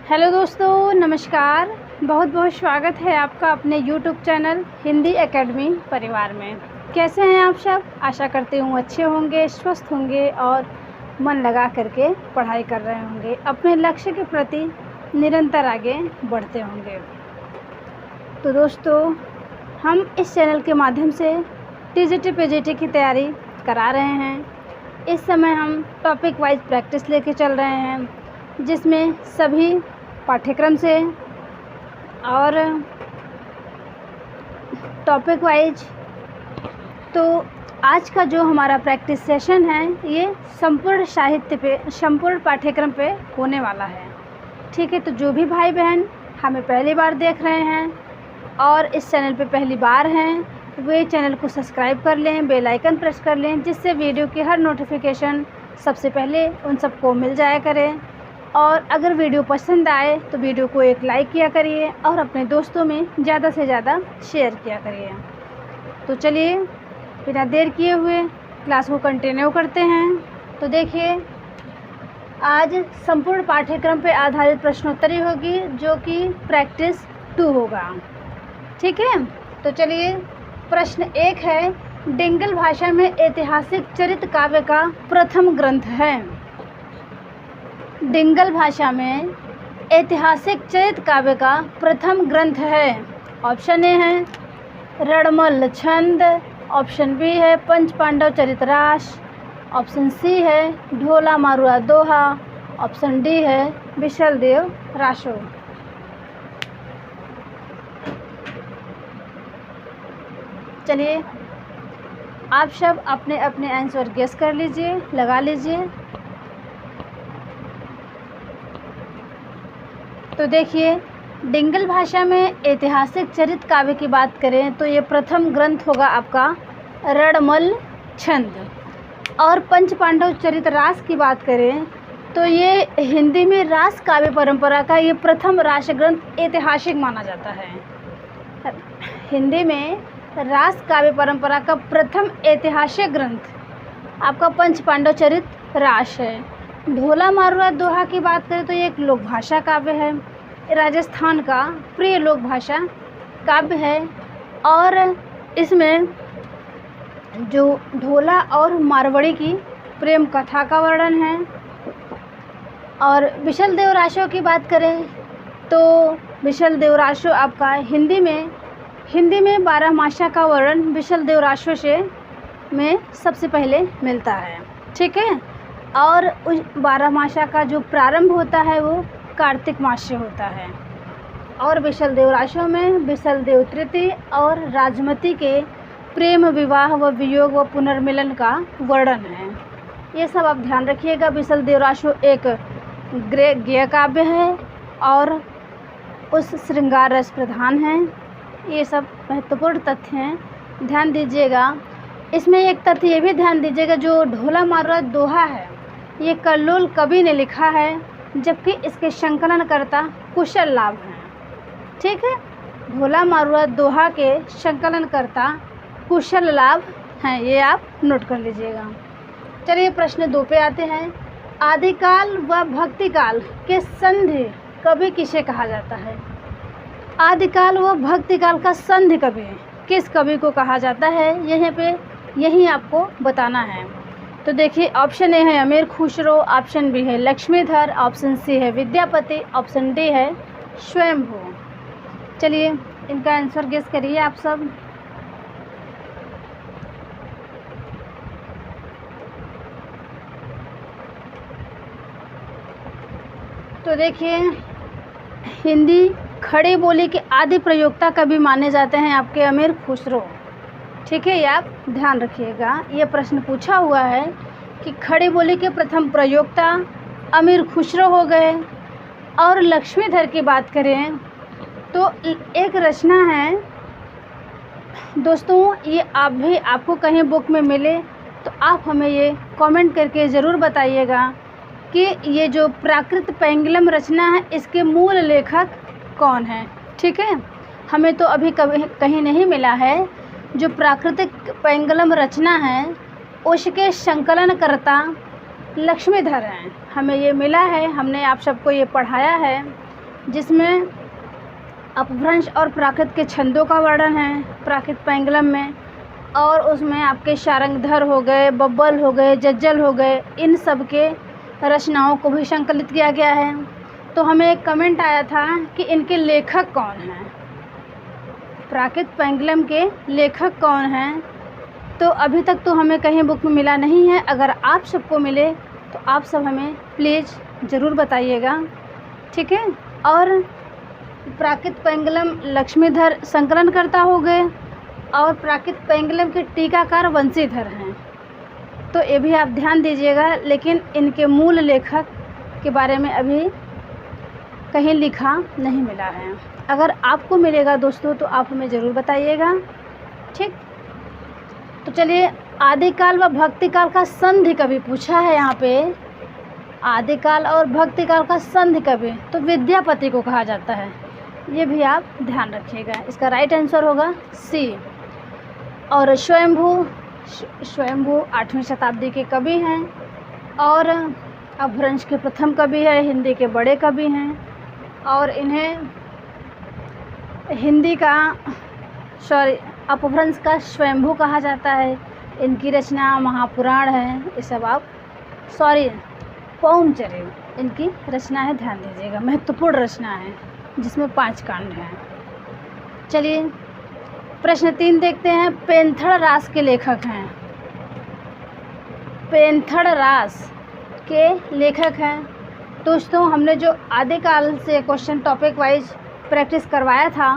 Hello दोस्तों, नमस्कार। बहुत बहुत स्वागत है आपका अपने YouTube चैनल हिंदी एकेडमी परिवार में। कैसे हैं आप सब? आशा करती हूँ अच्छे होंगे, स्वस्थ होंगे और मन लगा करके पढ़ाई कर रहे होंगे, अपने लक्ष्य के प्रति निरंतर आगे बढ़ते होंगे। तो दोस्तों, हम इस चैनल के माध्यम से टीजीटी पीजीटी की तैयारी करा रहे हैं। इस समय हम टॉपिक वाइज प्रैक्टिस लेके चल रहे हैं, जिसमें सभी पाठ्यक्रम से और टॉपिक वाइज। तो आज का जो हमारा प्रैक्टिस सेशन है ये संपूर्ण साहित्य पे, संपूर्ण पाठ्यक्रम पे होने वाला है। ठीक है, तो जो भी भाई बहन हमें पहली बार देख रहे हैं और इस चैनल पे पहली बार हैं, वे चैनल को सब्सक्राइब कर लें, बेल आइकन प्रेस कर लें, जिससे वीडियो की हर नोटिफिकेशन सबसे पहले उन सबको मिल जाया करे। और अगर वीडियो पसंद आए तो वीडियो को एक लाइक किया करिए और अपने दोस्तों में ज़्यादा से ज़्यादा शेयर किया करिए। तो चलिए बिना देर किए हुए क्लास को कंटिन्यू करते हैं। तो देखिए, आज संपूर्ण पाठ्यक्रम पर आधारित प्रश्नोत्तरी होगी, जो कि प्रैक्टिस 2 होगा। ठीक है, तो चलिए प्रश्न 1 है, डिंगल भाषा में ऐतिहासिक चरित्र काव्य का प्रथम ग्रंथ है। डिंगल भाषा में ऐतिहासिक चरित्र काव्य का प्रथम ग्रंथ है। ऑप्शन ए है रणमल छंद, ऑप्शन बी है पंच पांडव चरितरास, ऑप्शन सी है ढोला मारुआ दोहा, ऑप्शन डी है विशल देव रासो। चलिए आप सब अपने अपने आंसर गेस कर लीजिए, लगा लीजिए। तो देखिए, डिंगल भाषा में ऐतिहासिक चरित्र काव्य की बात करें तो ये प्रथम ग्रंथ होगा आपका रणमल छंद। और पंच पांडव चरितरास की बात करें तो ये हिंदी में रास काव्य परंपरा का ये प्रथम रास ग्रंथ ऐतिहासिक माना जाता है। हिंदी में रास काव्य परंपरा का प्रथम ऐतिहासिक ग्रंथ आपका पंच पांडव चरितरास है। ढोला मारुआ दोहा की बात करें तो ये एक लोक भाषा काव्य है, राजस्थान का प्रिय लोक भाषा काव्य है। और इसमें जो ढोला और मारवाड़ी की प्रेम कथा का वर्णन है। और विशल देव रासो की बात करें तो विशल देव रासो आपका हिंदी में 12 मासा का वर्णन विशल देव रासो से में सबसे पहले मिलता है। ठीक है, और उस 12 मासा का जो प्रारंभ होता है वो कार्तिक मास से होता है। और विशल देव रासो में विशल देव तृतीय और राजमती के प्रेम विवाह व वियोग व पुनर्मिलन का वर्णन है। ये सब आप ध्यान रखिएगा। विशल देव रासो एक गेय काव्य है और उस श्रृंगार रस प्रधान है। ये सब महत्वपूर्ण तथ्य हैं, ध्यान दीजिएगा। इसमें एक तथ्य ये भी ध्यान दीजिएगा, जो ढोला मारुआ दोहा है ये कल्लोल कवि ने लिखा है, जबकि इसके संकलनकर्ता कुशल लाभ हैं। ठीक है, ढोला मारुआ दोहा के संकलनकर्ता कुशल लाभ हैं, ये आप नोट कर लीजिएगा। चलिए प्रश्न 2 पे आते हैं। आदिकाल व भक्तिकाल के संधि कवि किसे कहा जाता है? आदिकाल व भक्तिकाल का संधि कवि किस कवि को कहा जाता है, यही आपको बताना है। तो देखिए, ऑप्शन ए है अमीर खुसरो, ऑप्शन बी है लक्ष्मीधर, ऑप्शन सी है विद्यापति, ऑप्शन डी है स्वयंभू। चलिए इनका आंसर गेस करिए आप सब। तो देखिए, हिंदी खड़ी बोली के आदि प्रयोक्ता कवि माने जाते हैं आपके अमीर खुसरो। ठीक है, ये आप ध्यान रखिएगा। ये प्रश्न पूछा हुआ है कि खड़ी बोली के प्रथम प्रयोक्ता अमीर खुसरो हो गए। और लक्ष्मीधर की बात करें तो एक रचना है दोस्तों, ये आपको कहीं बुक में मिले तो आप हमें ये कमेंट करके ज़रूर बताइएगा कि ये जो प्राकृत पेंगलम रचना है इसके मूल लेखक कौन है। ठीक है, हमें तो अभी कहीं नहीं मिला है। जो प्राकृतिक पेंगलम रचना है उसके संकलनकर्ता लक्ष्मीधर हैं, हमें ये मिला है, हमने आप सबको ये पढ़ाया है। जिसमें अपभ्रंश और प्राकृत के छंदों का वर्णन है प्राकृत पैंगलम में, और उसमें आपके शारंगधर हो गए, बब्बल हो गए, जज्जल हो गए, इन सब के रचनाओं को भी संकलित किया गया है। तो हमें एक कमेंट आया था कि इनके लेखक कौन हैं, प्राकृत पैंगलम के लेखक कौन हैं। तो अभी तक तो हमें कहीं बुक में मिला नहीं है। अगर आप सबको मिले तो आप सब हमें प्लीज़ ज़रूर बताइएगा, ठीक है। और प्राकृत पैंगलम लक्ष्मीधर संकलनकर्ता हो गए और प्राकृत पैंगलम के टीकाकार वंशीधर हैं, तो ये भी आप ध्यान दीजिएगा। लेकिन इनके मूल लेखक के बारे में अभी कहीं लिखा नहीं मिला है। अगर आपको मिलेगा दोस्तों तो आप हमें ज़रूर बताइएगा, ठीक। तो चलिए, आदिकाल व भक्तिकाल का संधि कवि पूछा है यहाँ पे। आदिकाल और भक्तिकाल का संधि कवि तो विद्यापति को कहा जाता है, ये भी आप ध्यान रखिएगा। इसका राइट आंसर होगा सी। और स्वयंभू 8वीं शताब्दी के कवि हैं और अपभ्रंश के प्रथम कवि है, हिंदी के बड़े कवि हैं, और इन्हें अपभ्रंश का स्वयंभू कहा जाता है। इनकी रचना महापुराण है, ये सब आप पौंचर्य इनकी रचना है, ध्यान दीजिएगा। महत्वपूर्ण रचना है जिसमें 5 कांड हैं। चलिए प्रश्न 3 देखते हैं। पेंथड़ रास के लेखक हैं, पेंथड़ रास के लेखक हैं। दोस्तों, हमने जो आदिकाल से क्वेश्चन टॉपिक वाइज प्रैक्टिस करवाया था,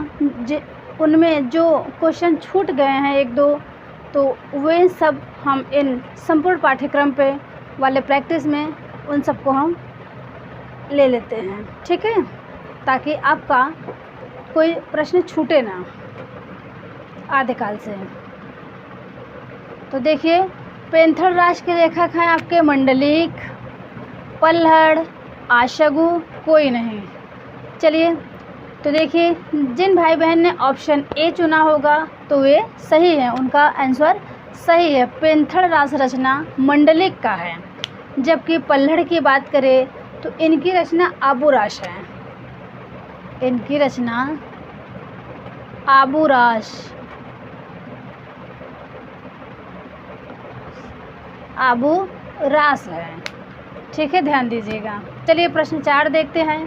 उनमें जो क्वेश्चन छूट गए हैं 1-2, तो वे सब हम इन संपूर्ण पाठ्यक्रम पे वाले प्रैक्टिस में उन सबको हम ले लेते हैं, ठीक है, ताकि आपका कोई प्रश्न छूटे ना आदिकाल से। तो देखिए, पेंथड़ रास के लेखक हैं आपके मंडलिक, पल्हड़, आशगु, कोई नहीं। चलिए, तो देखिए, जिन भाई बहन ने ऑप्शन ए चुना होगा तो वे सही है, उनका आंसर सही है। पेंथड़ रास रचना मंडलिक का है। जबकि पल्हड़ की बात करें तो इनकी रचना आबूराश है, इनकी रचना आबूराश, आबू रास है, ठीक है, ध्यान दीजिएगा। चलिए प्रश्न 4 देखते हैं।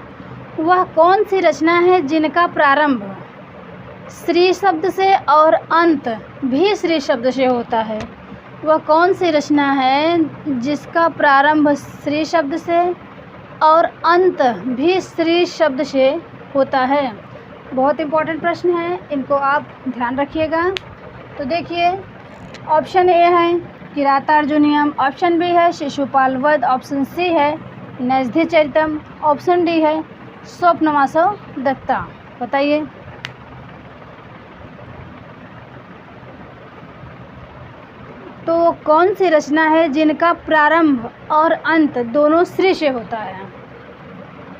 वह कौन सी रचना है जिनका प्रारंभ श्री शब्द से और अंत भी श्री शब्द से होता है? वह कौन सी रचना है जिसका प्रारंभ श्री शब्द से और अंत भी श्री शब्द से होता है? बहुत इम्पोर्टेंट प्रश्न है, इनको आप ध्यान रखिएगा। तो देखिए, ऑप्शन ए है किरातार्जुनीयम, ऑप्शन बी है शिशुपाल वध, ऑप्शन सी है नैषधि चरितम, ऑप्शन डी है स्वप्नवासव दत्ता। बताइए। तो कौन सी रचना है जिनका प्रारंभ और अंत दोनों श्री से होता है?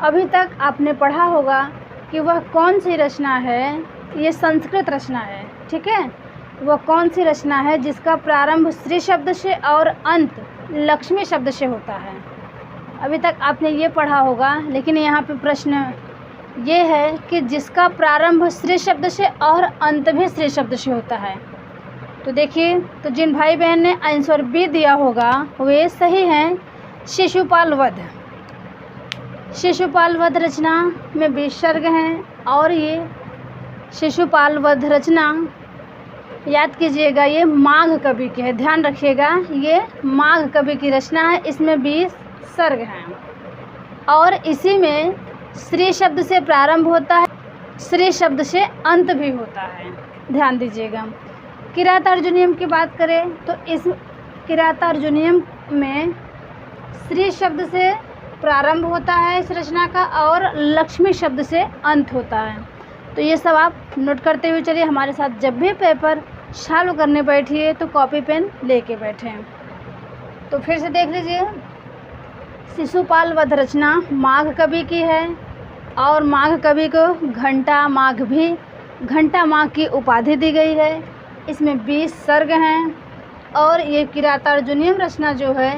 अभी तक आपने पढ़ा होगा कि वह कौन सी रचना है, ये संस्कृत रचना है, ठीक है। वह कौन सी रचना है जिसका प्रारंभ श्री शब्द से और अंत लक्ष्मी शब्द से होता है? अभी तक आपने ये पढ़ा होगा, लेकिन यहाँ पे प्रश्न ये है कि जिसका प्रारंभ श्री शब्द से और अंत भी श्री शब्द से होता है। तो देखिए, तो जिन भाई बहन ने आंसर बी दिया होगा वे सही हैं, शिशुपाल वध। शिशुपाल वध रचना में 20 सर्ग हैं और ये शिशुपाल वध रचना याद कीजिएगा, ये माघ कवि की है, ध्यान रखिएगा, ये माघ कवि की रचना है। इसमें 20 सर्ग हैं और इसी में श्री शब्द से प्रारंभ होता है, श्री शब्द से अंत भी होता है, ध्यान दीजिएगा। किरातार्जुनीयम की बात करें तो इस किरातार्जुनीयम में श्री शब्द से प्रारंभ होता है इस रचना का और लक्ष्मी शब्द से अंत होता है। तो ये सब आप नोट करते हुए चलिए, हमारे साथ जब भी पेपर सॉल्व करने बैठिए तो कॉपी पेन लेके बैठें। तो फिर से देख लीजिए, शिशुपाल वध रचना माघ कवि की है और माघ कवि को घंटा माघ की उपाधि दी गई है। इसमें 20 सर्ग हैं और ये किरातार्जुनीयम रचना जो है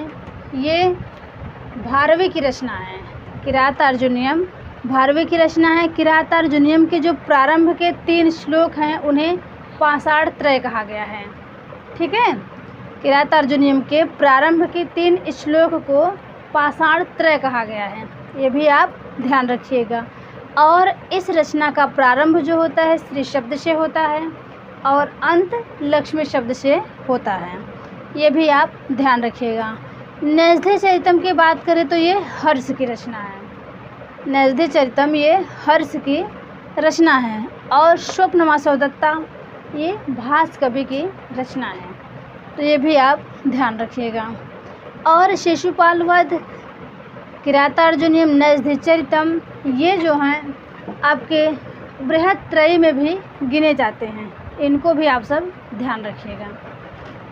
ये भारवी की रचना है। किरातार्जुनीयम भारवी की रचना है। किरातार्जुनीयम के जो प्रारंभ के 3 श्लोक हैं उन्हें पाषाण त्रय कहा गया है। ठीक है, किरातार्जुनीयम के प्रारंभ के 3 श्लोक को पाषाण त्रय कहा गया है, ये भी आप ध्यान रखिएगा। और इस रचना का प्रारंभ जो होता है श्री शब्द से होता है और अंत लक्ष्मी शब्द से होता है, ये भी आप ध्यान रखिएगा। नैषधि चरितम की बात करें तो ये हर्ष की रचना है। नैषधि चरितम ये हर्ष की रचना है। और स्वप्न मासवदत्ता ये भास कवि की रचना है, तो ये भी आप ध्यान रखिएगा। और शिशुपाल वध, किरातार्जुनीयम, नैषधि चरितम ये जो हैं आपके बृहत त्रयी में भी गिने जाते हैं, इनको भी आप सब ध्यान रखिएगा।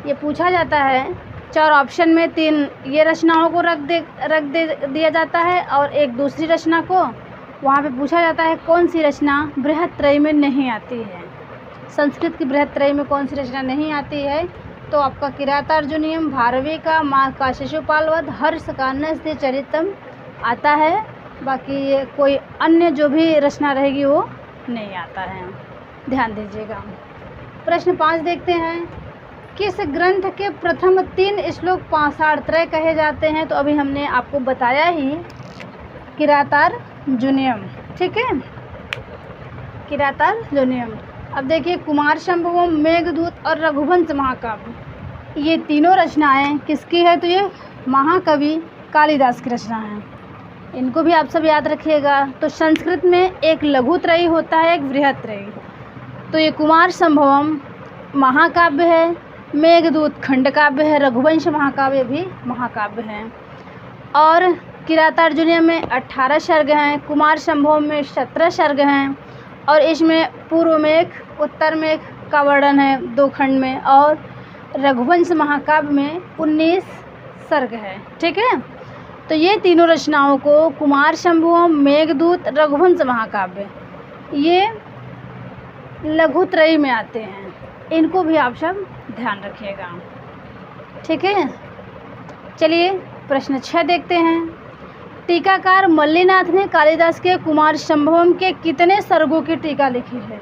ये पूछा जाता है 4 ऑप्शन में 3 ये रचनाओं को रख दिया जाता है और एक दूसरी रचना को वहाँ पे पूछा जाता है कौन सी रचना बृहत त्रयी में नहीं आती है। संस्कृत की बृहत त्रयी में कौन सी रचना नहीं आती है, तो आपका किरातार्जुनीयम, भारवी का, माँ का शिशुपाल वध, हर्ष का नैषधि चरितम आता है। बाकी ये कोई अन्य जो भी रचना रहेगी वो नहीं आता है, ध्यान दीजिएगा। प्रश्न 5 देखते हैं। किस ग्रंथ के प्रथम 3 श्लोक पाषाण त्रय कहे जाते हैं, तो अभी हमने आपको बताया ही किरातार्जुनीयम। ठीक है, किरातार्जुनीयम। अब देखिए कुमार संभवम, मेघदूत और रघुवंश महाकाव्य, ये तीनों रचनाएं किसकी है, तो ये महाकवि कालिदास की रचना है। इनको भी आप सब याद रखिएगा। तो संस्कृत में एक लघु त्रयी होता है, एक बृहत त्रयी। तो ये कुमार संभवम महाकाव्य है, मेघदूत खंड काव्य है, रघुवंश महाकाव्य भी महाकाव्य है। और किरातार्जुनीयम में 18 सर्ग हैं, कुमार संभवम में 17 सर्ग हैं और इसमें पूर्व मेघ उत्तर मेघ का वर्णन है 2 खंड में, और रघुवंश महाकाव्य में 19 सर्ग है। ठीक है, तो ये तीनों रचनाओं को कुमार संभवम, मेघदूत, रघुवंश महाकाव्य ये लघु त्रयी में आते हैं, इनको भी आप सब ध्यान रखिएगा। ठीक है, चलिए प्रश्न 6 देखते हैं। टीकाकार मल्लिनाथ ने कालिदास के कुमार संभवम के कितने सर्गों की टीका लिखी है?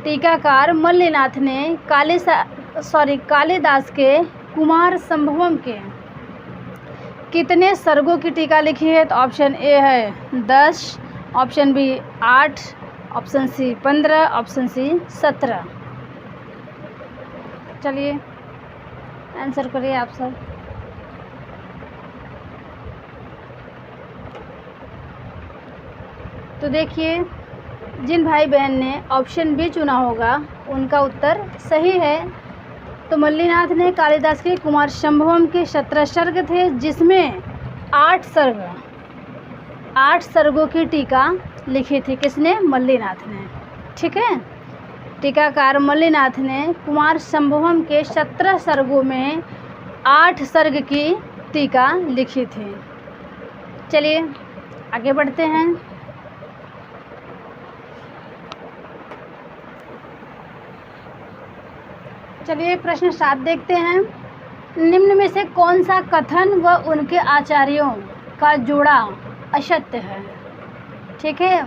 टीकाकार मल्लिनाथ ने कालिदास के कुमार संभवम के कितने सर्गों की टीका लिखी है? तो ऑप्शन ए है 10, option B 8, option C 15, option C 17। चलिए आंसर करिए आप सब। तो देखिए जिन भाई बहन ने ऑप्शन बी चुना होगा उनका उत्तर सही है। तो मल्लिनाथ ने कालिदास के कुमार संभवम के 17 सर्ग थे, जिसमें 8 सर्गों की टीका लिखी थी। किसने? मल्लिनाथ ने। ठीक है, टीकाकार मल्लिनाथ ने कुमार संभवम के 17 सर्गों में 8 सर्ग की टीका लिखी थी। चलिए आगे बढ़ते हैं। चलिए प्रश्न 7 देखते हैं। निम्न में से कौन सा कथन व उनके आचार्यों का जोड़ा असत्य है? ठीक है,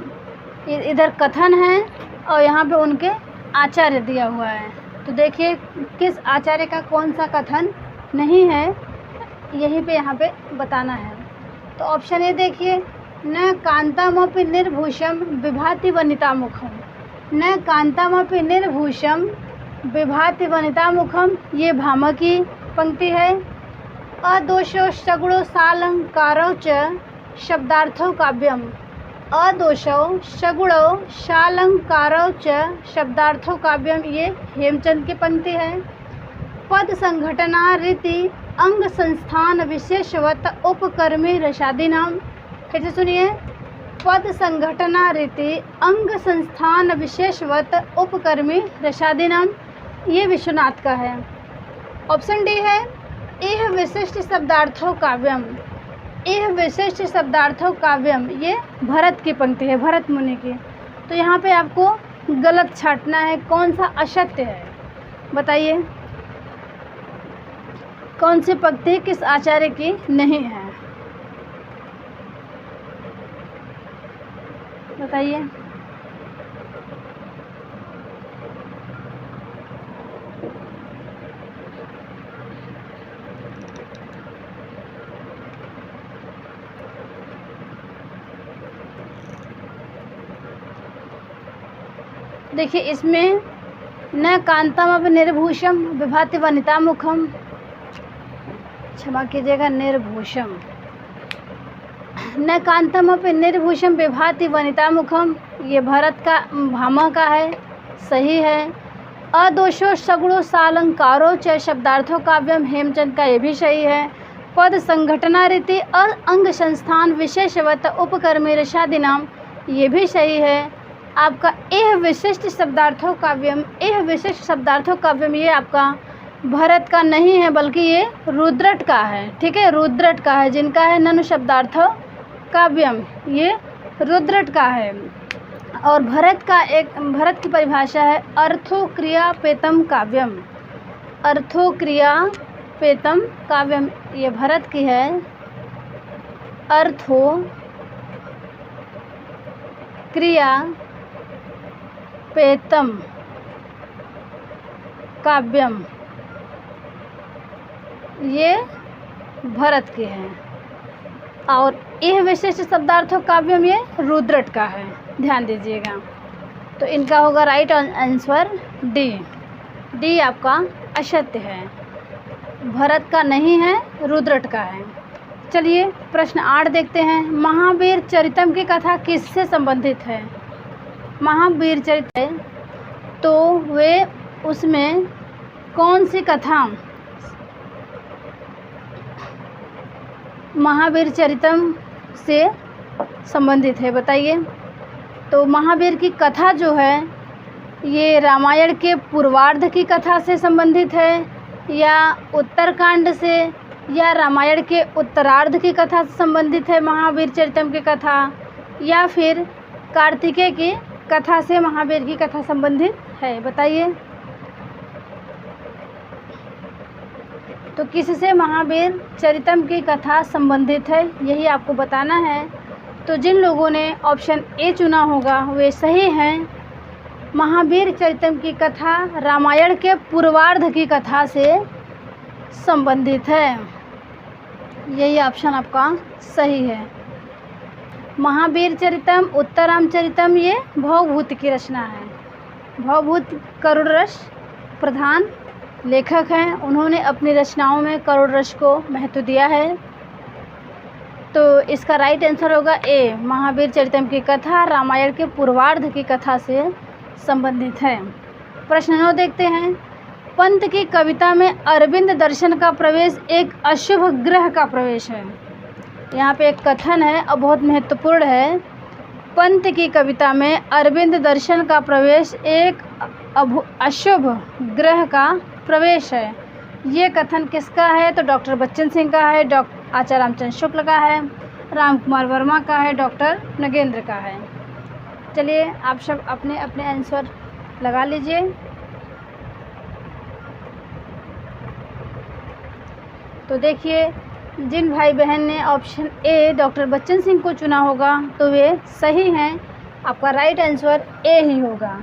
इधर कथन है और यहाँ पे उनके आचार्य दिया हुआ है। तो देखिए किस आचार्य का कौन सा कथन नहीं है, यहीं पे यहाँ पे बताना है। तो ऑप्शन ए देखिए, न कांतामपि निर्भूषम विभाति वनिता मुखम, न कांतामपि निर्भूषम विभाति वनिता मुखम, ये भामह की पंक्ति है। अदोषो सगुणो सालंकारो च शब्दार्थो काव्यम, अदोषो सगुणो शालंकारो च शब्दार्थो काव्यम, ये हेमचंद की पंक्ति है। पद संघटना रीति अंग संस्थान विशेषवत उपकर्मी रसादीनाम, फिर से सुनिए, पद संघटना रीति अंग संस्थान विशेषवत उपकर्मी रसादीनाम, ये विश्वनाथ का है। ऑप्शन डी है, यह विशिष्ट शब्दार्थो काव्यम, यह विशिष्ट शब्दार्थो काव्यम, ये भरत की पंक्ति है, भरत मुनि की। तो यहाँ पे आपको गलत छांटना है, कौन सा असत्य है बताइए, कौन सी पंक्ति किस आचार्य की नहीं है। बताइए। देखिए इसमें न कांतामपि निर्भूषम विभाति वनितामुखम, क्षमा कीजिएगा, निर्भूषम, न कांतामपि निर्भूषम विभाति वनितामुखम, ये भरत का भामा का है, सही है। अदोषो सगुणो सालंकारो च शब्दार्थो काव्यम, हेमचंद का ये भी सही है। पद संघटना रीति अंग संस्थान विशेषवत उपकर्मी रसादिनाम, ये भी सही है। आपका एह विशिष्ट शब्दार्थों काव्यम, एह विशिष्ट शब्दार्थों काव्यम, ये आपका भरत का नहीं है बल्कि ये रुद्रट का है। ठीक है, रुद्रट का है, जिनका है ननु शब्दार्थों काव्यम, ये रुद्रट का है। और भरत की परिभाषा है अर्थोक्रियापेतम काव्यम, अर्थोक्रियापेतम काव्यम, ये भरत की है। अर्थोक्रियापेतम काव्यम, ये भरत की है। और यह विशिष्ट शब्दार्थों काव्यम ये रुद्रट का है, ध्यान दीजिएगा। तो इनका होगा राइट आंसर डी। डी आपका असत्य है, भरत का नहीं है, रुद्रट का है। चलिए प्रश्न 8 देखते हैं। महावीर चरितम की कथा किससे संबंधित है? महावीर चरित, तो वे उसमें कौन सी कथा महावीर चरितम से संबंधित है, बताइए। तो महावीर की कथा जो है ये रामायण के पूर्वार्ध की कथा से संबंधित है, या उत्तरकांड से, या रामायण के उत्तरार्ध की कथा से संबंधित है महावीर चरितम की कथा, या फिर कार्तिकेय की कथा से महावीर की कथा संबंधित है, बताइए। तो किससे महावीर चरितम की कथा संबंधित है, यही आपको बताना है। तो जिन लोगों ने ऑप्शन ए चुना होगा वे सही हैं। महावीर चरितम की कथा रामायण के पूर्वार्ध की कथा से संबंधित है, यही ऑप्शन आपका सही है। महावीर चरितम, उत्तरामचरितम ये भवभूति की रचना है। भवभूति करुण रस प्रधान लेखक हैं, उन्होंने अपनी रचनाओं में करुण रस को महत्व दिया है। तो इसका राइट आंसर होगा ए, महावीर चरितम की कथा रामायण के पूर्वार्ध की कथा से संबंधित है। प्रश्न 9 देखते हैं। पंत की कविता में अरविंद दर्शन का प्रवेश एक अशुभ ग्रह का प्रवेश है। यहाँ पे एक कथन है और बहुत महत्वपूर्ण है। पंत की कविता में अरविंद दर्शन का प्रवेश एक अशुभ ग्रह का प्रवेश है। ये कथन किसका है? तो डॉक्टर बच्चन सिंह का है, आचार्य रामचंद्र शुक्ल का है, राम कुमार वर्मा का है, डॉक्टर नगेंद्र का है। चलिए आप सब अपने अपने आंसर लगा लीजिए। तो देखिए जिन भाई बहन ने option A doctor Bachchan Singh को चुना होगा तो वे सही हैं, आपका राइट आंसर ए ही होगा।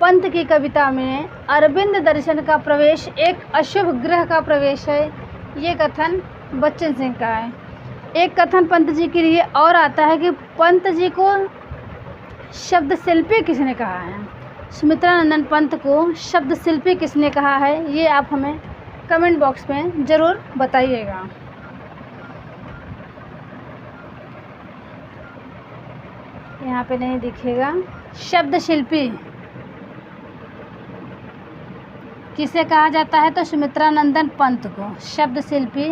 पंत की कविता में अरविंद दर्शन का प्रवेश एक अशुभ ग्रह का प्रवेश है, ये कथन बच्चन सिंह का है। एक कथन पंत जी के लिए और आता है कि पंत जी को शब्द शिल्पी किसने कहा है? सुमित्रा नंदन पंत को शब्द शिल्पी किसने कहा है? ये आप हमें कमेंट बॉक्स में ज़रूर बताइएगा। यहाँ पे नहीं दिखेगा। शब्द शिल्पी किसे कहा जाता है? तो सुमित्रा नंदन पंत को शब्द शिल्पी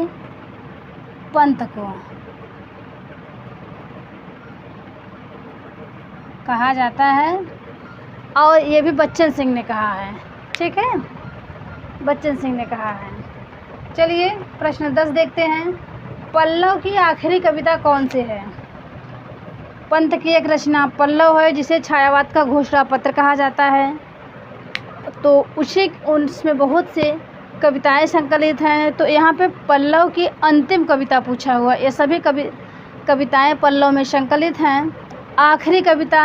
पंत को कहा जाता है, और ये भी बच्चन सिंह ने कहा है। ठीक है, बच्चन सिंह ने कहा है। चलिए प्रश्न 10 देखते हैं। पल्लव की आखिरी कविता कौन सी है? पंत की एक रचना पल्लव है, जिसे छायावाद का घोषणा पत्र कहा जाता है। तो उसमें बहुत से कविताएं संकलित हैं। तो यहाँ पे पल्लव की अंतिम कविता पूछा हुआ, ये सभी कविताएं पल्लव में संकलित हैं। आखिरी कविता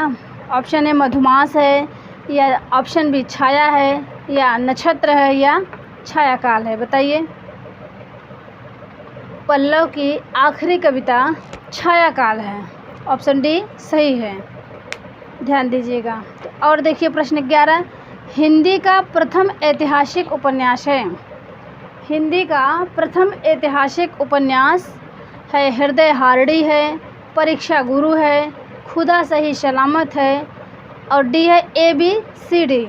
ऑप्शन ए मधुमास है, या ऑप्शन बी छाया है, या नक्षत्र है, या छायाकाल है। बताइए। पल्लव की आखिरी कविता छायाकाल है। ऑप्शन डी सही है, ध्यान दीजिएगा। और देखिए प्रश्न 11, हिंदी का प्रथम ऐतिहासिक उपन्यास है। हिंदी का प्रथम ऐतिहासिक उपन्यास है हृदय हारड़ी है, परीक्षा गुरु है, खुदा सही सलामत है, और डी है ABCD।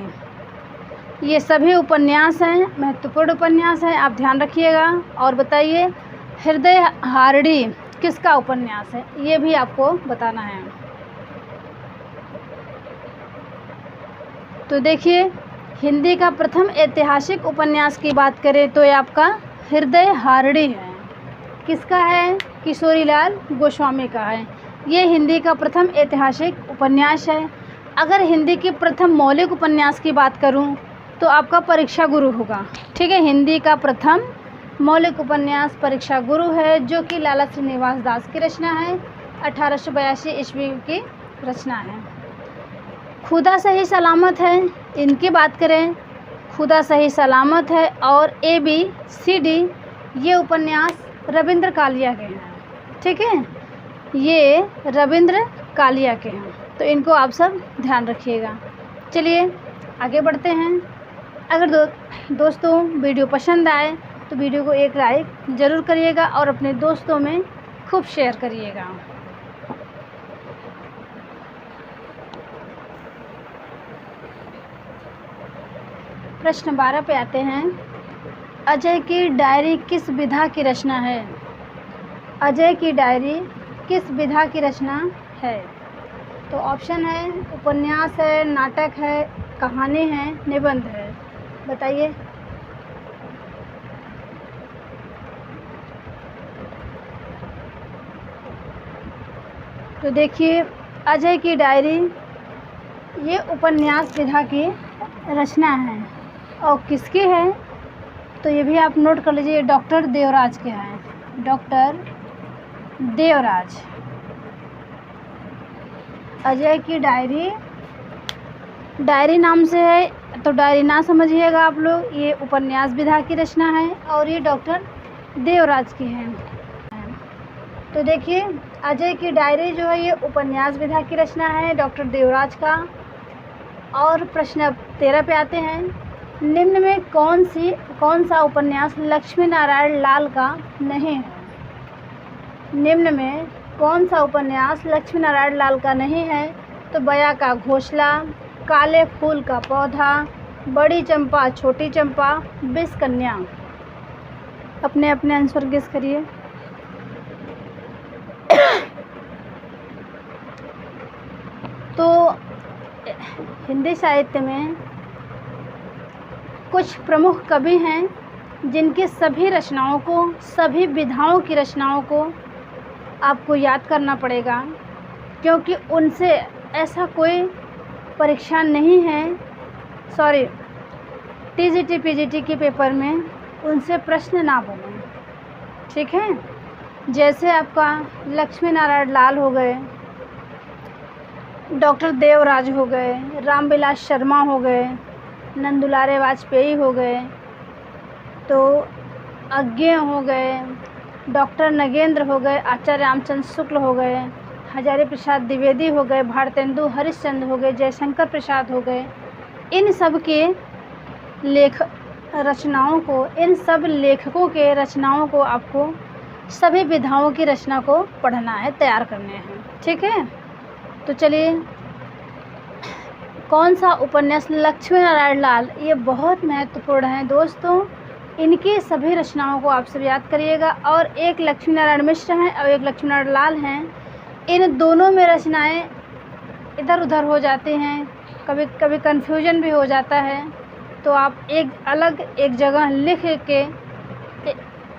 ये सभी उपन्यास हैं, महत्वपूर्ण उपन्यास हैं, आप ध्यान रखिएगा। और बताइए हृदय हारड़ी किसका उपन्यास है, ये भी आपको बताना है। तो देखिए हिंदी का प्रथम ऐतिहासिक उपन्यास की बात करें तो ये आपका हृदय हारड़ी है। किसका है? किशोरीलाल गोस्वामी का है। ये हिंदी का प्रथम ऐतिहासिक उपन्यास है। अगर हिंदी की प्रथम मौलिक उपन्यास की बात करूं तो आपका परीक्षा गुरु होगा। ठीक है, हिंदी का प्रथम मौलिक उपन्यास परीक्षा गुरु है, जो कि लाला श्रीनिवास दास की रचना है, 1882 ईस्वी की रचना है। खुदा सही सलामत है, इनकी बात करें, खुदा सही सलामत है और ABCD ये उपन्यास रविंद्र कालिया के हैं। ठीक है, ये रविंद्र कालिया के हैं, तो इनको आप सब ध्यान रखिएगा। चलिए आगे बढ़ते हैं। अगर दोस्तों वीडियो पसंद आए तो वीडियो को एक लाइक ज़रूर करिएगा और अपने दोस्तों में खूब शेयर करिएगा। प्रश्न 12 पे आते हैं। अजय की डायरी किस विधा की रचना है? अजय की डायरी किस विधा की रचना है? तो ऑप्शन है उपन्यास है, नाटक है, कहानी है, निबंध है। बताइए। तो देखिए अजय की डायरी ये उपन्यास विधा की रचना है और किसकी है तो ये भी आप नोट कर लीजिए, डॉक्टर देवराज के हैं। डॉक्टर देवराज। अजय की डायरी, डायरी नाम से है तो डायरी ना समझिएगा आप लोग, ये उपन्यास विधा की रचना है और ये डॉक्टर देवराज की है। तो देखिए अजय की डायरी जो है ये उपन्यास विधा की रचना है डॉक्टर देवराज का। और प्रश्न 13 पे आते हैं। निम्न में कौन सा उपन्यास लक्ष्मी नारायण लाल का नहीं है? निम्न में कौन सा उपन्यास लक्ष्मी नारायण लाल का नहीं है? तो बया का घोंसला, काले फूल का पौधा, बड़ी चंपा छोटी चंपा, विष कन्या। अपने अपने आंसर गेस करिए। तो हिंदी साहित्य में कुछ प्रमुख कवि हैं जिनके सभी रचनाओं को, सभी विधाओं की रचनाओं को आपको याद करना पड़ेगा, क्योंकि उनसे ऐसा कोई परीक्षा नहीं है, सॉरी TGT PGT के पेपर में उनसे प्रश्न ना बने। ठीक है, जैसे आपका लक्ष्मी नारायण लाल हो गए, डॉक्टर देवराज हो गए, रामविलास शर्मा हो गए, नंदुलारे वाजपेयी हो गए, तो अज्ञेय हो गए, डॉक्टर नगेंद्र हो गए, आचार्य रामचंद्र शुक्ल हो गए, हजारी प्रसाद द्विवेदी हो गए, भारतेंदु हरिश्चंद्र हो गए, जयशंकर प्रसाद हो गए। इन सब के रचनाओं को, इन सब लेखकों के रचनाओं को आपको सभी विधाओं की रचना को पढ़ना है, तैयार करने हैं। ठीक है, तो चलिए कौन सा उपन्यास लक्ष्मी नारायण लाल, ये बहुत महत्वपूर्ण है दोस्तों, इनकी सभी रचनाओं को आप सब याद करिएगा। और एक लक्ष्मी नारायण मिश्र हैं और एक लक्ष्मी नारायण लाल हैं, इन दोनों में रचनाएं इधर उधर हो जाती हैं, कभी कभी कन्फ्यूजन भी हो जाता है। तो आप एक जगह लिख के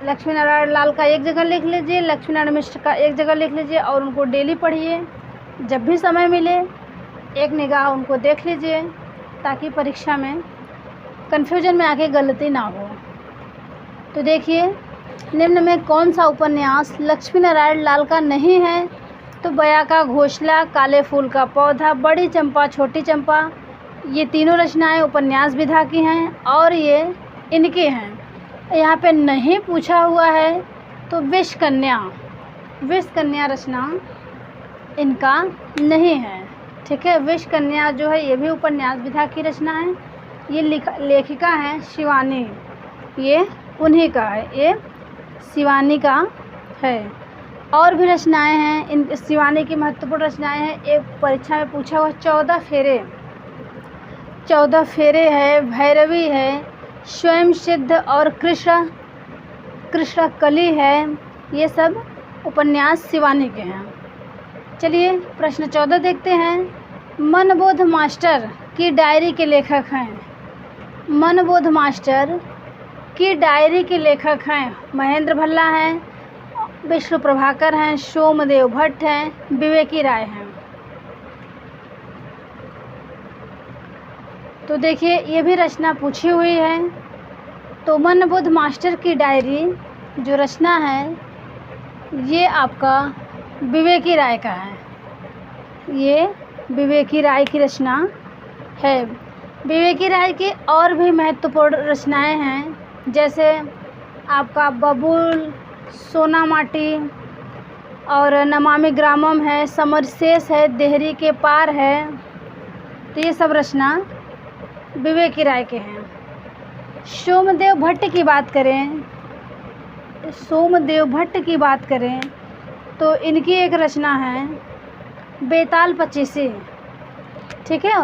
लक्ष्मी नारायण लाल का एक जगह लिख लीजिए, लक्ष्मी नारायण मिश्र का एक जगह लिख लीजिए और उनको डेली पढ़िए। जब भी समय मिले एक निगाह उनको देख लीजिए, ताकि परीक्षा में कन्फ्यूजन में आके गलती ना हो। तो देखिए निम्न में कौन सा उपन्यास लक्ष्मी नारायण लाल का नहीं है? तो बया का घोंसला, काले फूल का पौधा, बड़ी चंपा, छोटी चंपा, ये तीनों रचनाएं उपन्यास विधा की हैं और ये इनकी हैं। यहाँ पे नहीं पूछा हुआ है तो विष कन्या रचना इनका नहीं है। ठीक है, विष कन्या जो है ये भी उपन्यास विधा की रचना है। ये लेखिका हैं शिवानी, ये उन्हीं का है, ये शिवानी का है। और भी रचनाएं हैं, इन शिवानी की महत्वपूर्ण रचनाएं हैं। एक परीक्षा में पूछा हुआ 14 फेरे है, भैरवी है, स्वयं सिद्ध और कृष्ण कली है। ये सब उपन्यास शिवानी के हैं। चलिए प्रश्न 14 देखते हैं। मनबोध मास्टर की डायरी के लेखक हैं। मनबोध मास्टर की डायरी के लेखक हैं महेंद्र भल्ला हैं, विष्णु प्रभाकर हैं, सोमदेव भट्ट हैं, विवेकी राय हैं। तो देखिए ये भी रचना पूछी हुई है। तो मनबोध मास्टर की डायरी जो रचना है ये आपका विवेकी राय का है। ये विवेकी राय की रचना है। विवेकी राय की और भी महत्वपूर्ण रचनाएं हैं, जैसे आपका बबूल, सोना माटी और नमामि ग्रामम है, समरशेष है, देहरी के पार है। तो ये सब रचना विवेकी राय के हैं। सोमदेव भट्ट की बात करें तो इनकी एक रचना है बेताल पचीसी। ठीक है,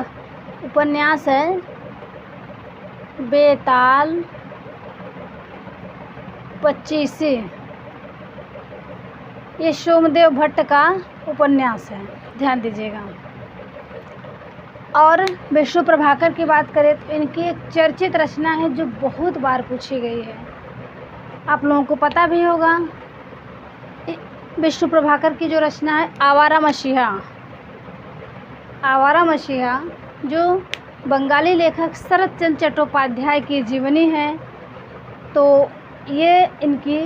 उपन्यास है बेताल पचीसी। ये सोमदेव भट्ट का उपन्यास है, ध्यान दीजिएगा। और विष्णु प्रभाकर की बात करें तो इनकी एक चर्चित रचना है जो बहुत बार पूछी गई है, आप लोगों को पता भी होगा। विष्णु प्रभाकर की जो रचना है आवारा मसीहा जो बंगाली लेखक शरत चंद्र चट्टोपाध्याय की जीवनी है। तो ये इनकी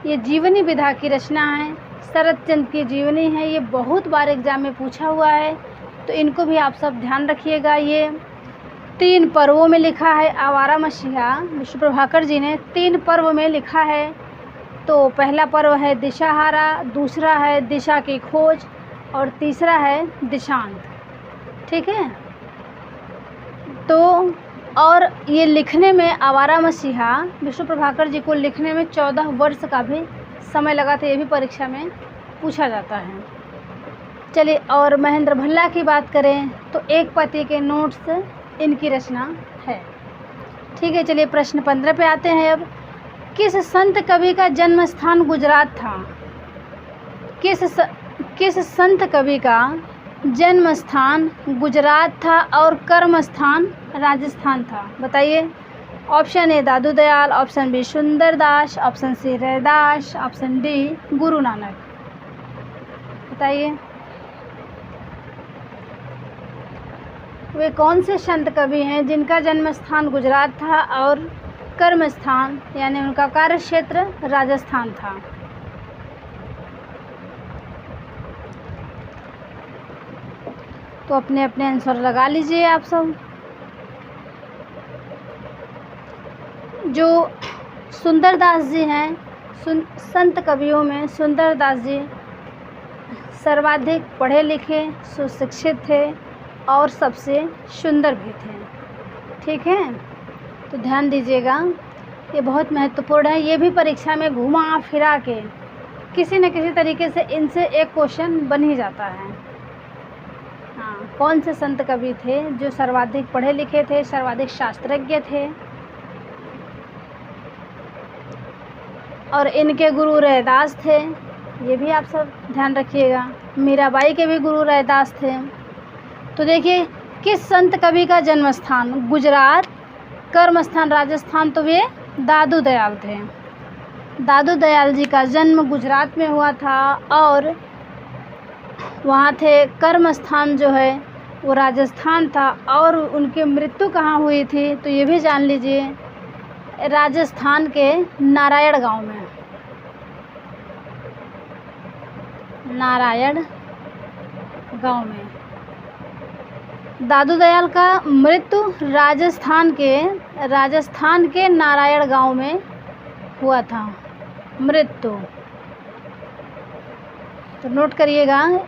ये जीवनी विधा की रचना है, शरत चंद्र की जीवनी है। ये बहुत बार एग्जाम में पूछा हुआ है, तो इनको भी आप सब ध्यान रखिएगा। ये 3 पर्वों में लिखा है। आवारा मसीहा विष्णु प्रभाकर जी ने 3 पर्व में लिखा है। तो पहला पर्व है दिशाहारा, दूसरा है दिशा की खोज और तीसरा है दिशांत। ठीक है, तो और ये लिखने में आवारा मसीहा विष्णु प्रभाकर जी को लिखने में 14 वर्ष का भी समय लगा था। ये भी परीक्षा में पूछा जाता है। चलिए, और महेंद्र भल्ला की बात करें तो एक पति के नोट्स इनकी रचना है। ठीक है, चलिए प्रश्न 15 पे आते हैं। अब किस संत कवि का जन्म स्थान गुजरात था? किस संत कवि का जन्म स्थान गुजरात था और कर्म स्थान राजस्थान था? बताइए। Option A Dadu Dayal, option B Sundardas, option C Raidas, option D Guru Nanak. बताइए वे कौन से संत कवि हैं जिनका जन्म स्थान गुजरात था और कर्म स्थान यानी उनका कार्य क्षेत्र राजस्थान था? तो अपने अपने आंसर लगा लीजिए आप सब। जो सुंदरदास जी हैं, संत कवियों में सुंदरदास जी सर्वाधिक पढ़े लिखे, सुशिक्षित थे और सबसे सुंदर भी थे। ठीक है, तो ध्यान दीजिएगा, ये बहुत महत्वपूर्ण है। ये भी परीक्षा में घुमा फिरा के किसी न किसी तरीके से इनसे एक क्वेश्चन बन ही जाता है। हाँ, कौन से संत कवि थे जो सर्वाधिक पढ़े लिखे थे, सर्वाधिक शास्त्रज्ञ थे और इनके गुरु रैदास थे? ये भी आप सब ध्यान रखिएगा। मीराबाई के भी गुरु रैदास थे। तो देखिए, किस संत कवि का जन्म स्थान गुजरात, कर्म स्थान राजस्थान? तो वे दादू दयाल थे। दादू दयाल जी का जन्म गुजरात में हुआ था और वहाँ थे। कर्म स्थान जो है वो राजस्थान था और उनकी मृत्यु कहाँ हुई थी तो ये भी जान लीजिए, राजस्थान के नारायण गांव में। नारायण गांव में। दादू दयाल का मृत्यु राजस्थान के नारायण गांव में हुआ था। मृत्यु तो नोट करिएगा,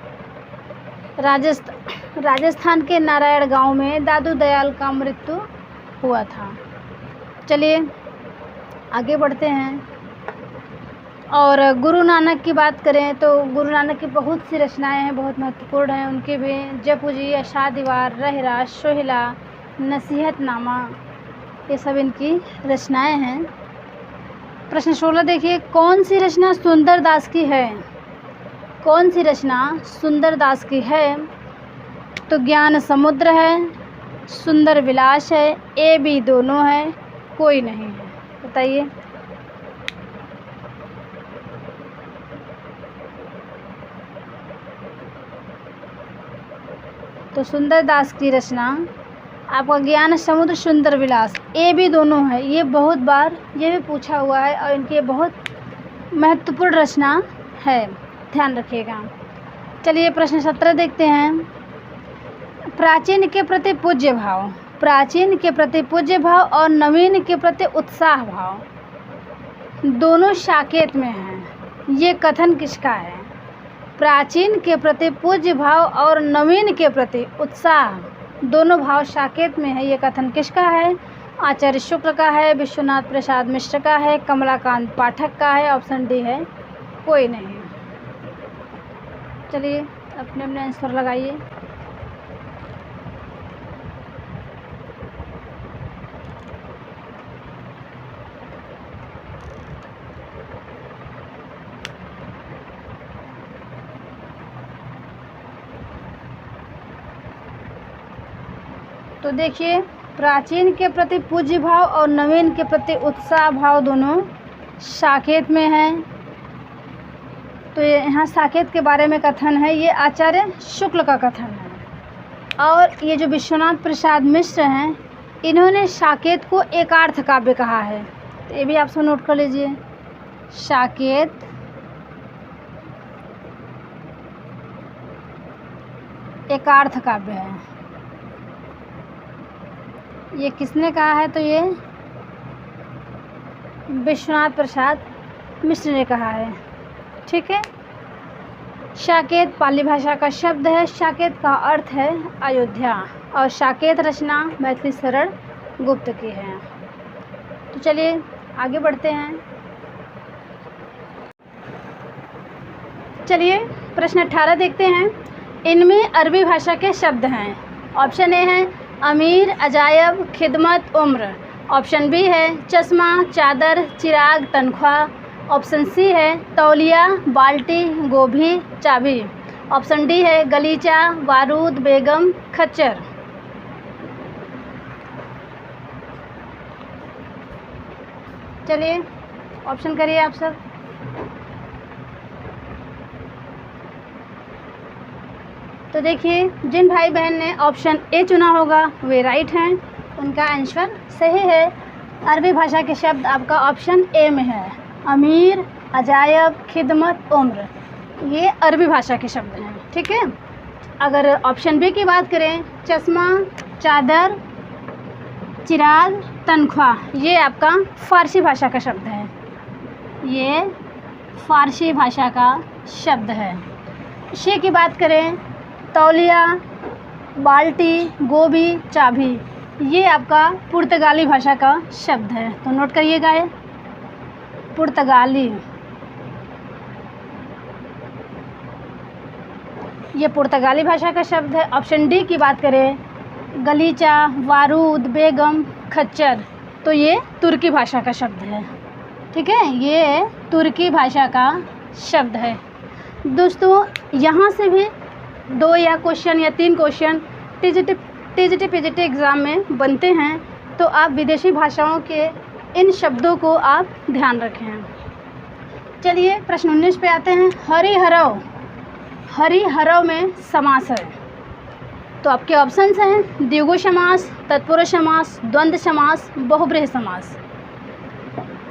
राजस्थान के नारायण गांव में दादू दयाल का मृत्यु हुआ था। चलिए आगे बढ़ते हैं। और गुरु नानक की बात करें तो गुरु नानक की बहुत सी रचनाएं हैं, बहुत महत्वपूर्ण हैं उनके भी। जपूजी, अशादीवार, रहरास, सोहिला, नसीहतनामा, ये सब इनकी रचनाएं हैं। प्रश्न 16 देखिए, कौन सी रचना सुंदरदास की है? कौन सी रचना सुंदरदास की है? तो ज्ञान समुद्र है, सुंदर विलास है, ए बी दोनों है, कोई नहीं है। बताइए। तो सुंदरदास की रचना आपका ज्ञान समुद्र, सुंदर विलास, ए बी दोनों है। ये बहुत बार ये भी पूछा हुआ है और इनकी बहुत महत्वपूर्ण रचना है, ध्यान रखिएगा। चलिए प्रश्न 17 देखते हैं। प्राचीन के प्रति पूज्य भाव, प्राचीन के प्रति पूज्य भाव और नवीन के प्रति उत्साह भाव दोनों साकेत में हैं। ये कथन किसका है? प्राचीन के प्रति पूज्य भाव और नवीन के प्रति उत्साह दोनों भाव साकेत में है। ये कथन किसका है? आचार्य शुक्ल का है, विश्वनाथ प्रसाद मिश्र का है, कमलाकांत पाठक का है, ऑप्शन डी है, कोई नहीं। चलिए अपने अपने आंसर लगाइए। तो देखिए, प्राचीन के प्रति पूज्य भाव और नवीन के प्रति उत्साह भाव दोनों साकेत में हैं। तो यहाँ साकेत के बारे में कथन है, ये आचार्य शुक्ल का कथन है। और ये जो विश्वनाथ प्रसाद मिश्र हैं, इन्होंने साकेत को एकार्थ काव्य कहा है। तो ये भी आप सब नोट कर लीजिए। साकेत एकार्थ काव्य है। ये किसने कहा है? तो ये विश्वनाथ प्रसाद मिश्र ने कहा है। ठीक है। साकेत पाली भाषा का शब्द है। साकेत का अर्थ है अयोध्या और साकेत रचना मैथिली शरण गुप्त की है। तो चलिए आगे बढ़ते हैं। चलिए प्रश्न 18 देखते हैं। इनमें अरबी भाषा के शब्द हैं। ऑप्शन ए है अमीर, अजायब, खिदमत, उम्र। ऑप्शन बी है चश्मा, चादर, चिराग, तनख्वाह। ऑप्शन सी है तौलिया, बाल्टी, गोभी, चाबी। ऑप्शन डी है गलीचा, बारूद, बेगम, खच्चर। चलिए ऑप्शन करिए आप सब। तो देखिए, जिन भाई बहन ने ऑप्शन ए चुना होगा वे राइट हैं, उनका आंसर सही है। अरबी भाषा के शब्द आपका ऑप्शन ए में है। अमीर, अजायब, खिदमत, उम्र, ये अरबी भाषा के शब्द हैं। ठीक है। अगर ऑप्शन बी की बात करें, चश्मा, चादर, चिराग, तनख्वाह, ये आपका फ़ारसी भाषा का शब्द है। ये फ़ारसी भाषा का शब्द है। शी की बात करें, तौलिया, बाल्टी, गोभी, चाबी, ये आपका पुर्तगाली भाषा का शब्द है। तो नोट करिएगा, ये पुर्तगाली, ये पुर्तगाली भाषा का शब्द है। ऑप्शन डी की बात करें, गलीचा, बारूद, बेगम, खच्चर, तो ये तुर्की भाषा का शब्द है। ठीक है, ये तुर्की भाषा का शब्द है। दोस्तों यहाँ से भी 2 या क्वेश्चन या 3 क्वेश्चन टीजीटी पीजीटी एग्ज़ाम में बनते हैं, तो आप विदेशी भाषाओं के इन शब्दों को आप ध्यान रखें। चलिए प्रश्न 19 पे आते हैं। हरिहरव, हरिहरव में समास है। तो आपके ऑप्शंस हैं द्विगु समास, तत्पुरुष समास, द्वंद्व समास, बहुब्रीहि समास।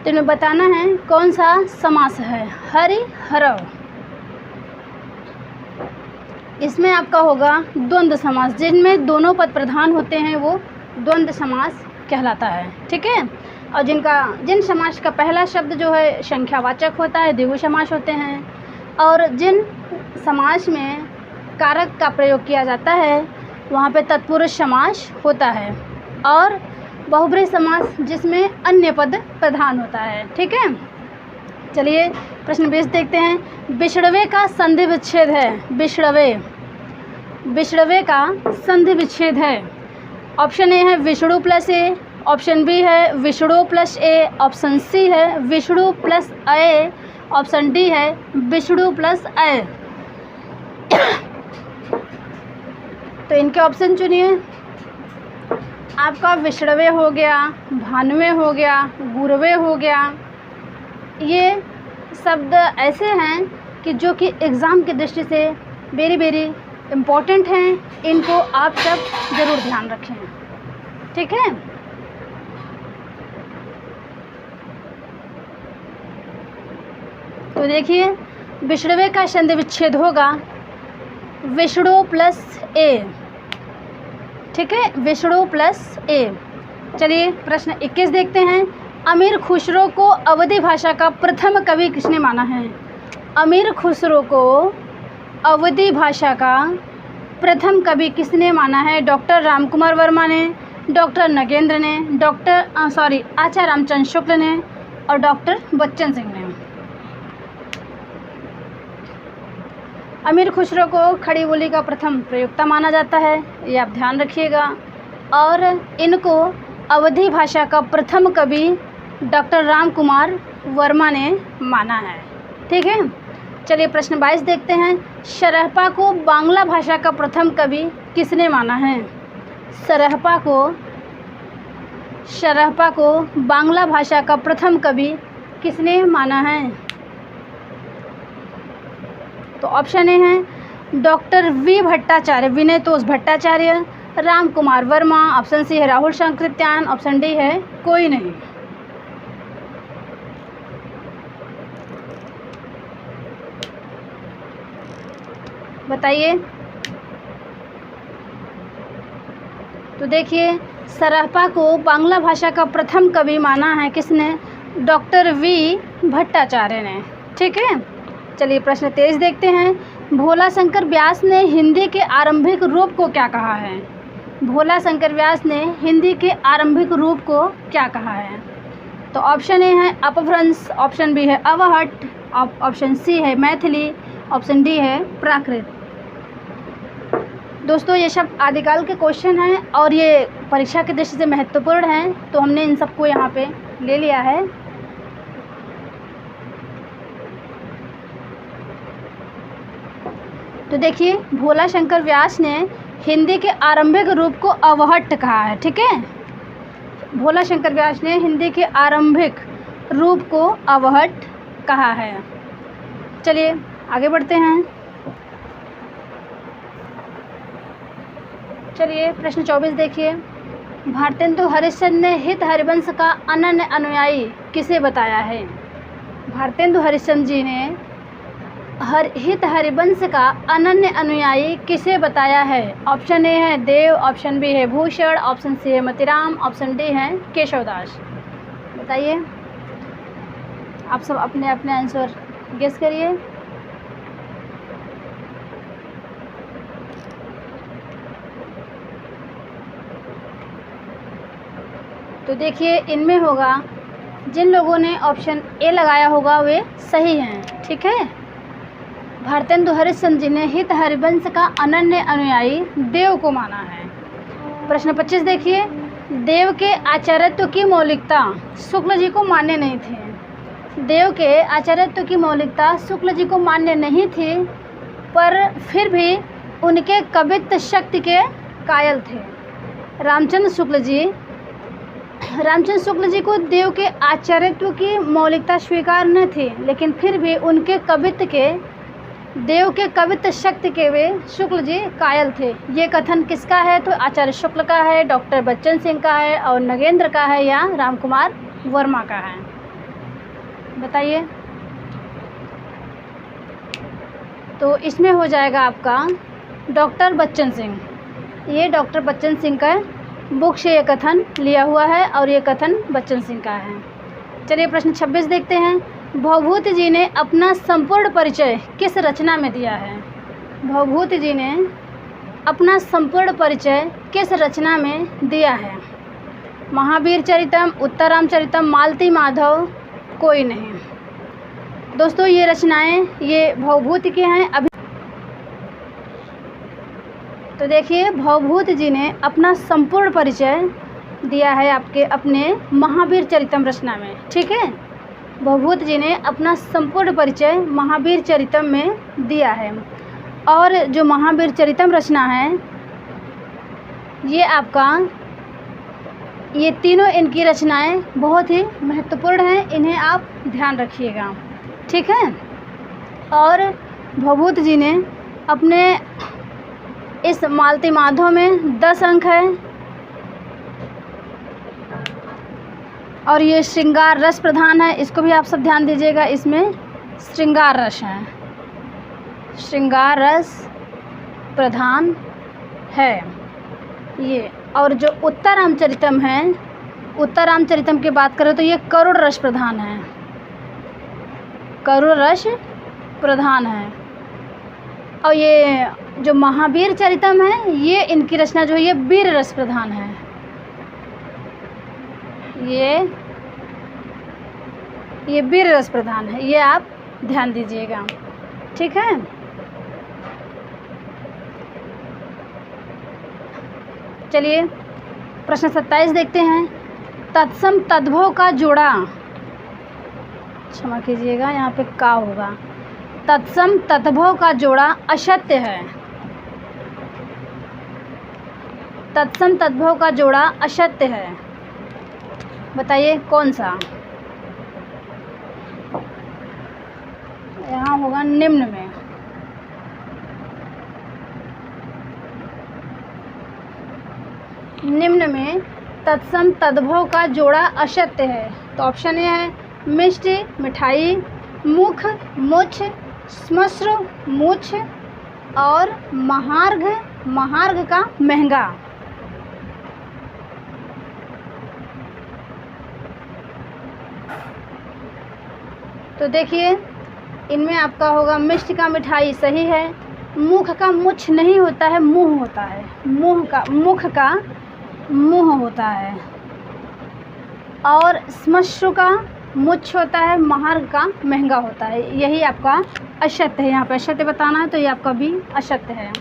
तो इन्हें बताना है कौन सा समास है। हरिहरव, इसमें आपका होगा द्वंद्व समास, जिनमें दोनों पद प्रधान होते हैं वो द्वंद्व समास कहलाता है। ठीक है। और जिन समास का पहला शब्द जो है संख्यावाचक होता है द्विगु समास होते हैं, और जिन समास में कारक का प्रयोग किया जाता है वहाँ पे तत्पुरुष समास होता है, और बहुब्रीहि समास जिसमें अन्य पद प्रधान होता है। ठीक है। चलिए प्रश्न 20 देखते हैं। विषड़वे का संधि विच्छेद है। विषड़वे का संधि विच्छेद है। ऑप्शन ए है विषड़ु प्लस ए, ऑप्शन बी है विषड़ु प्लस ए, ऑप्शन सी है विषड़ु प्लस ए, ऑप्शन डी है विषड़ु प्लस ए। तो इनके ऑप्शन चुनिए। आपका विषड़वे हो गया, भानवे हो गया, गुरवे हो गया, ये शब्द ऐसे हैं कि जो कि एग्ज़ाम की दृष्टि से वेरी इम्पोर्टेंट हैं। इनको आप सब ज़रूर ध्यान रखें। ठीक है। तो देखिए विषड़वे का संधि विच्छेद होगा विषड़ु प्लस ए। ठीक है, विषड़ु प्लस ए। चलिए प्रश्न 21 देखते हैं। अमीर खुसरो को अवधी भाषा का प्रथम कवि किसने माना है? अमीर खुसरो को अवधी भाषा का प्रथम कवि किसने माना है? डॉक्टर रामकुमार वर्मा ने, डॉक्टर नगेंद्र ने, आचार्य रामचंद्र शुक्ल ने और डॉक्टर बच्चन सिंह ने। अमीर खुसरो को खड़ी बोली का प्रथम प्रयोक्ता माना जाता है, ये आप ध्यान रखिएगा। और इनको अवधी भाषा का प्रथम कवि डॉक्टर रामकुमार वर्मा ने माना है। ठीक है। चलिए प्रश्न 22 देखते हैं। सरहपा को बांग्ला भाषा का प्रथम कवि किसने माना है? सरहपा को बांग्ला भाषा का प्रथम कवि किसने माना है? तो ऑप्शन ए है doctor V Bhattacharya, Vinaytosh Bhattacharya, Ramkumar Verma, option C है राहुल शंकृत्यायन, ऑप्शन डी है कोई नहीं। बताइए। तो देखिए सरहपा को बांग्ला भाषा का प्रथम कवि माना है किसने? डॉक्टर वी भट्टाचार्य ने। ठीक है। चलिए प्रश्न 23 देखते हैं। भोला शंकर व्यास ने हिंदी के आरंभिक रूप को क्या कहा है? भोला शंकर व्यास ने हिंदी के आरंभिक रूप को क्या कहा है? तो ऑप्शन ए है अपभ्रंश, ऑप्शन बी है अवहट, ऑप्शन सी है मैथिली, ऑप्शन डी है प्राकृत। दोस्तों ये सब आदिकाल के क्वेश्चन हैं और ये परीक्षा की दृष्टि से महत्वपूर्ण हैं, तो हमने इन सबको यहाँ पे ले लिया है। तो देखिए भोला शंकर व्यास ने हिंदी के आरंभिक रूप को अवहट्ट कहा है। ठीक है। भोला शंकर व्यास ने हिंदी के आरंभिक रूप को अवहट्ट कहा है। चलिए आगे बढ़ते हैं। चलिए प्रश्न 24 देखिए। भारतेंदु हरिश्चंद्र ने हित हरिवंश का अनन्य अनुयायी किसे बताया है? भारतेंदु हरिश्चंद्र जी ने हित हरिवंश का अनन्य अनुयायी किसे बताया है? ऑप्शन ए है देव, ऑप्शन बी है भूषण, ऑप्शन सी है मतीराम, ऑप्शन डी है केशवदास। बताइए। आप सब अपने अपने आंसर गेस करिए। तो देखिए इनमें होगा, जिन लोगों ने ऑप्शन ए लगाया होगा वे सही हैं। ठीक है। भारतेंदु हरिश्चंद्र जी ने हित हरिवंश का अनन्य अनुयायी देव को माना है। प्रश्न 25 देखिए। देव के आचार्यत्व की मौलिकता शुक्ल जी को मान्य नहीं थी। देव के आचार्यत्व की मौलिकता शुक्ल जी को मान्य नहीं थी, पर फिर भी उनके कवित्व शक्ति के कायल थे। रामचंद्र शुक्ल जी को देव के आचार्यत्व की मौलिकता स्वीकार न थी, लेकिन फिर भी उनके देव के कवित्व शक्ति के वे शुक्ल जी कायल थे। ये कथन किसका है? तो आचार्य शुक्ल का है, डॉक्टर बच्चन सिंह का है और नगेंद्र का है या रामकुमार वर्मा का है। बताइए। तो इसमें हो जाएगा आपका डॉक्टर बच्चन सिंह। ये डॉक्टर बच्चन सिंह का बुक से ये कथन लिया हुआ है और ये कथन बच्चन सिंह का है। चलिए प्रश्न 26 देखते हैं। भवभूति जी ने अपना संपूर्ण परिचय किस रचना में दिया है? भवभूति जी ने अपना संपूर्ण परिचय किस रचना में दिया है? महावीर चरितम, उत्तराम चरितम, मालती माधव, कोई नहीं। दोस्तों ये रचनाएं ये भवभूति की हैं। अभी तो देखिए भवभूति जी ने अपना संपूर्ण परिचय दिया है आपके अपने महावीर चरितम रचना में। ठीक है, भवभूति जी ने अपना संपूर्ण परिचय महावीर चरितम में दिया है। और जो महावीर चरितम रचना है ये आपका ये तीनों इनकी रचनाएं बहुत ही महत्वपूर्ण हैं, इन्हें आप ध्यान रखिएगा। ठीक है, और भवभूति जी ने अपने इस मालती माधव में 10 अंक है और ये श्रृंगार रस प्रधान है, इसको भी आप सब ध्यान दीजिएगा। इसमें श्रृंगार रस है, श्रृंगार रस प्रधान है ये। और जो उत्तराम चरितम है, उत्तराम चरितम की बात करें तो ये करुण रस प्रधान है, करुण रस प्रधान है। और ये जो महावीर चरितम है ये इनकी रचना जो है ये वीर रस प्रधान है, ये वीर रस प्रधान है, ये आप ध्यान दीजिएगा। ठीक है, चलिए प्रश्न 27 देखते हैं। तत्सम तद्भव का जोड़ा, क्षमा कीजिएगा यहाँ पे का होगा, तत्सम तद्भव का जोड़ा असत्य है। तत्सम तद्भव का जोड़ा असत्य है, बताइए कौन सा? यहाँ होगा निम्न में। निम्न में तत्सम तद्भव का जोड़ा असत्य है, तो ऑप्शन ए है मिष्टि मिठाई, मुख मुछ, श्मश्रु मुछ और महार्घ महार्घ का महंगा। तो देखिए इनमें आपका होगा मिष्टि का मिठाई सही है, मुख का मुछ नहीं होता है, मुँह होता है, मुख का मुँह होता है, और श्मश्रु का मुछ होता है, महार्घ का महंगा होता है। यही आपका असत्य है, यहाँ पे असत्य बताना है तो ये आपका भी असत्य है।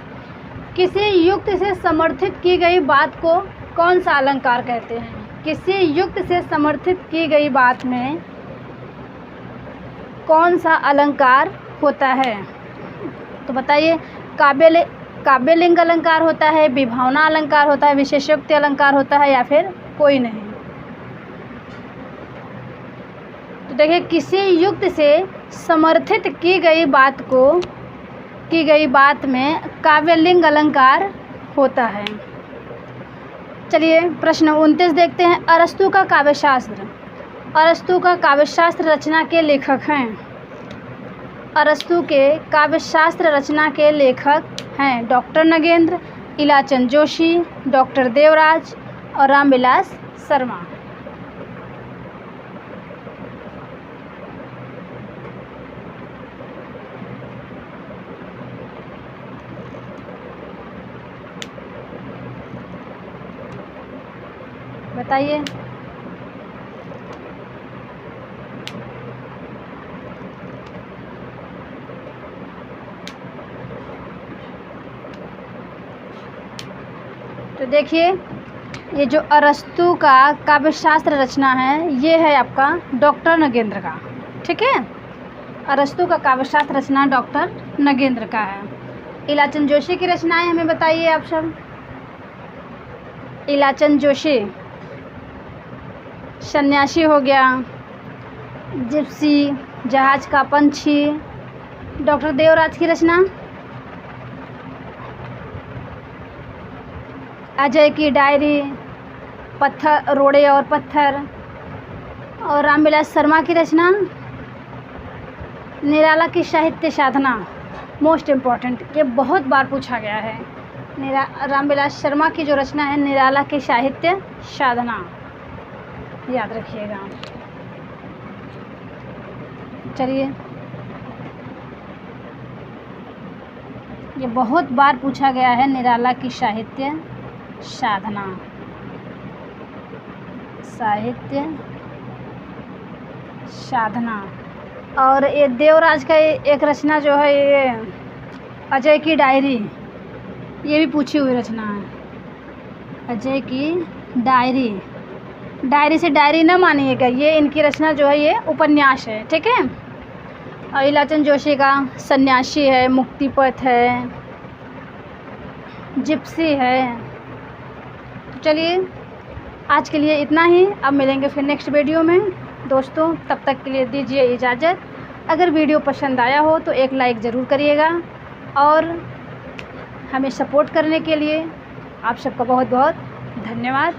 किसी युक्ति से समर्थित की गई बात को कौन सा अलंकार कहते हैं? किसी युक्ति से समर्थित की गई बात में कौन सा अलंकार होता है? तो बताइए काव्यलिंग अलंकार होता है, विभावना अलंकार होता है, विशेषोक्ति अलंकार होता है या फिर कोई नहीं? तो देखिए किसी युक्ति से समर्थित की गई बात में काव्यलिंग अलंकार होता है। चलिए प्रश्न 29 देखते हैं। अरस्तु का काव्यशास्त्र रचना के लेखक हैं। अरस्तु के काव्यशास्त्र रचना के लेखक हैं डॉक्टर नगेंद्र, इलाचंद जोशी, डॉक्टर देवराज और रामविलास शर्मा। बताइए। तो देखिए ये जो अरस्तु का काव्यशास्त्र रचना है ये है आपका डॉक्टर नगेंद्र का। ठीक है, अरस्तु का काव्यशास्त्र रचना डॉक्टर नगेंद्र का है। इलाचंद जोशी की रचनाएं हमें बताइए आप सब। इलाचंद जोशी सन्यासी हो गया, जिप्सी, जहाज का पंछी। डॉक्टर देवराज की रचना अजय की डायरी, पत्थर, रोड़े और पत्थर। और रामविलास शर्मा की रचना निराला की साहित्य साधना। मोस्ट इम्पॉर्टेंट, ये बहुत बार पूछा गया है। रामविलास शर्मा की जो रचना है निराला की साहित्य साधना, याद रखिएगा। चलिए, ये बहुत बार पूछा गया है, निराला की साहित्य साधना, साहित्य साधना। और ये देवराज का एक रचना जो है ये अजय की डायरी, ये भी पूछी हुई रचना है। अजय की डायरी, डायरी से डायरी न मानिएगा, ये इनकी रचना जो है ये उपन्यास है, ठीक है। और लीलाचंद जोशी का सन्यासी है, मुक्तिपथ है, जिप्सी है। चलिए, आज के लिए इतना ही। अब मिलेंगे फिर नेक्स्ट वीडियो में दोस्तों, तब तक के लिए दीजिए इजाज़त। अगर वीडियो पसंद आया हो तो एक लाइक ज़रूर करिएगा, और हमें सपोर्ट करने के लिए आप सबका बहुत बहुत धन्यवाद।